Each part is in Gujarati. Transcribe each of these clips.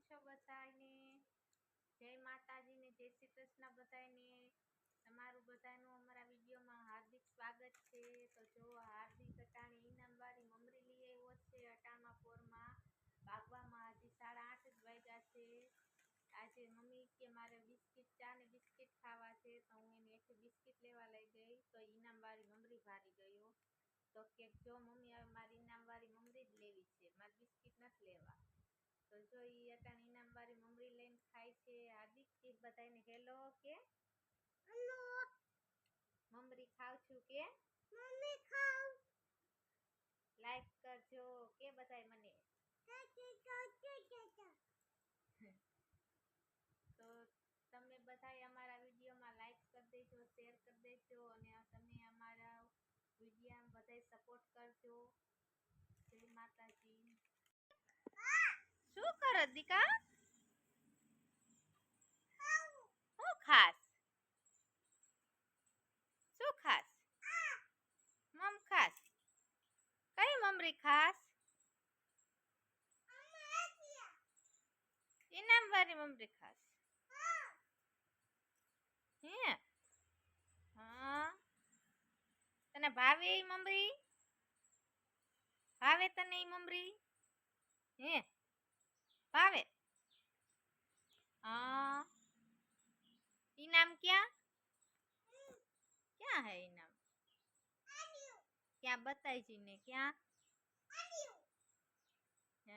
છો બધાને? જય માતાજી ને જય શ્રી કૃષ્ણ બધાને. તમારું બધાનું અમારા વિડીયોમાં હાર્દિક સ્વાગત છે. તો જો હાર્દિક અટાણી ઈનામવાળી મમરી લઈ આવ્યો છે. અટાણમાં પોરમાં ભાગવામાં હજી 8:30 જ વાગ્યા છે. આજે મમ્મી કે મારે બિસ્કિટ ચા ને બિસ્કિટ ખાવા છે, તો હું એને એક બિસ્કિટ લેવા લઈ ગઈ તો ઈનામવાળી મમરી ભારી ગયો. તો કે જો મમ્મી હવે મારી ઈનામવાળી મમરી જ લેવી છે, મારે બિસ્કિટ નથી લેવા. તો જો ઈ અટાણ ઈનામવાળી મમરી લઈને ખાય છે. હાર્દિક કે બધાને હેલો કે હેલો મમરી ખાવ છું કે મમ્મી ખાવ. લાઈક કરજો કે બધાય મને તો તમે બધાય અમારા વિડીયોમાં લાઈક કરી દેજો, શેર કરી દેજો અને તમે અમારા વિડીયોમાં બધાય સપોર્ટ કરજો. જય માતાજી. શું કરો દીકા? શું ખાસ? શું ખાસ? મમ ખાસ. કઈ મમરી ખાસ? ઈનામવાળી મમરી ખાસ. હે હા, તને ભાવે ઈ મમરી? ભાવે તને ઈ મમરી? હે ભાવે? હા. ઈનામ ક્યાં? ક્યાં હે ઈનામ? ક્યાં બતાઈ ને ક્યાં?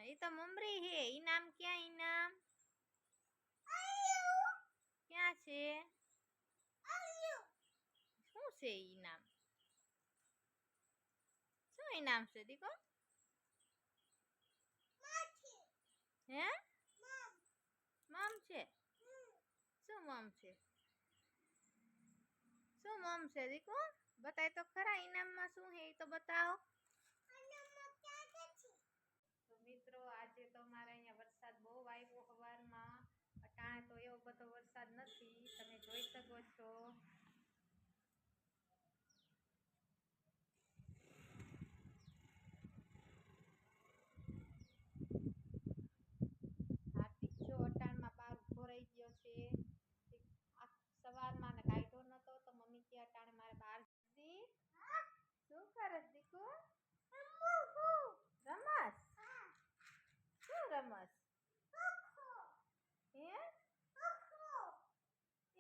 ઈ તો મમરી હે. ઈનામ ક્યાં? ઈનામ ક્યાં છે? શું છે ઈનામ? શું ઈનામ છે દીકો? હે મમ છે. શું મમ છે? શું મમ છે દીકો? બતાય તો ખરા ઈનામમાં શું હે, તો બતાવો. તો મિત્રો આજે તો અમારે અહીંયા વરસાદ બહુ આવ્યો સવારમાં. અટાણે તો એવો બધો વરસાદ નથી, તમે જોઈ શકો છો. હાર્દિક જો અટાણમાં બાર ઉભો રહી ગયો છે. સવારમાં ને કાઢ્યો નતો તો મમ્મી કે અટાણે મારે બહાર જતી. શું કરસ દીકુ? રમસ? શું રમસ? હે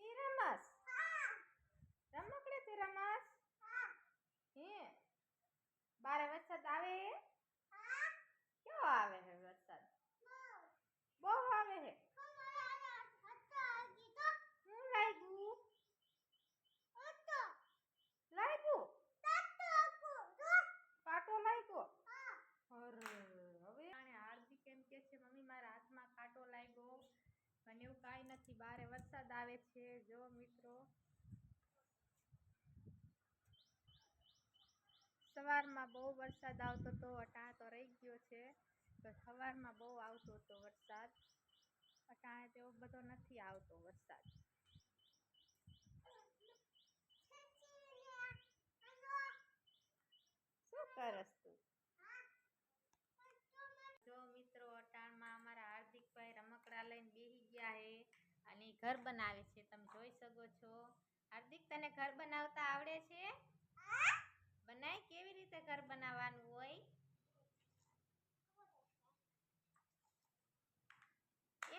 ઈ રમસ? રમકડેથી રમસ? હે બારે વરસાદ આવે હે? કેવો આવે હે વરસાદ? બહુ આવે હે. હું લાગ્યું? લાગ્યું? કાંટો લાગ્યો? અરે હવે હાર્દિક એમ કે છે મમ્મી મારા હાથમાં કાંટો લાગ્યો. પણ એવું કાંઈ નથી, બારે વરસાદ આવે છે. જો મિત્રો સવારમાં બહુ વરસાદ આવતો તો, અટાણે તો રહી ગયો છે. તો સવારમાં બહુ આવતો હતો વરસાદ. અટાણે તેવો બધો નથી આવતો વરસાદ. શું કરસ તું? જો મિત્રો અટાણમાં અમારા હાર્દિકભાઈ રમકડા લઈને બેસી ગયા હે અને ઘર બનાવે છે. તમે જોઈ શકો છો. હાર્દિક તને ઘર બનાવતા આવડે છે? બનાય કેવી રીતે ઘર બનાવવાનું હોય?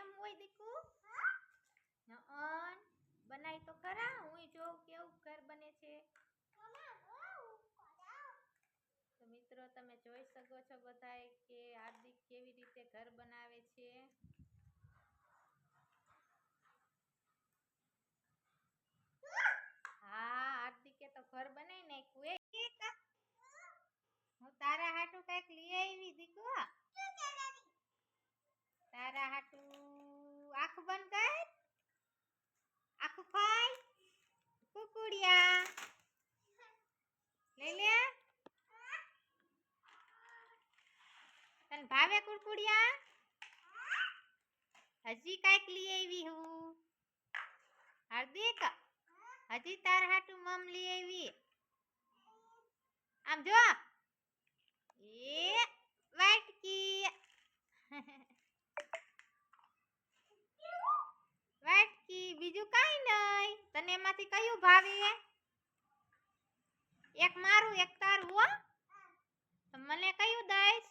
એમ હોય દીકુ? બનાય તો ખરા, હું જોઉં કેવું ઘર બને છે. તો મિત્રો તમે જોઈ શકો છો બધાય કે હાર્દિક કેવી રીતે ઘર બનાવે છે. હા, હાર્દિકે તો ઘર બનાવી નાખ્યું. હું તારા હાટુ કઈક લઈ આવી દીકુ. તારા હાટુ આંખ બંધ કર. આખું ખાય. કુકુડિયા લઈ લે. તને ભાવે કુકુડિયા? હજી કઈક લઈ આવી હું. હાર્દિક હજી તાર હાટુ મમ લઈ આવી. આમ જો. એ વાટકી. માંથી કયું ભાવે? એક મારું એક તારું હો. તો મને કયું દઈશ?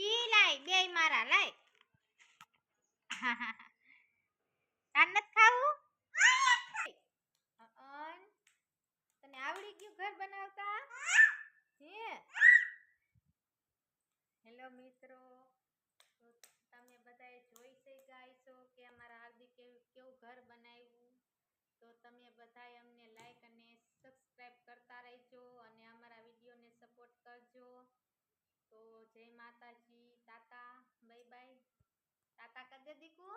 ઈ લાય બેય મારા લાય. તાર નથી ખાવું? તને આવડી ગયું ઘર બનાવતા? હે? હેલો મિત્રો, તો તમે બધાએ જોઈ છે ગાઈસો કે અમારા હાર્દિક કેવું ઘર બનાવ્યું. તો તમે બધાએ અમને લાઈક અને સબસ્ક્રાઇબ કરતા રહેજો અને અમારા વિડીયોને સપોર્ટ કરજો. તો જય માતાજી, ટાટા, બાય બાય. ટાટા કરી દે દીકુ.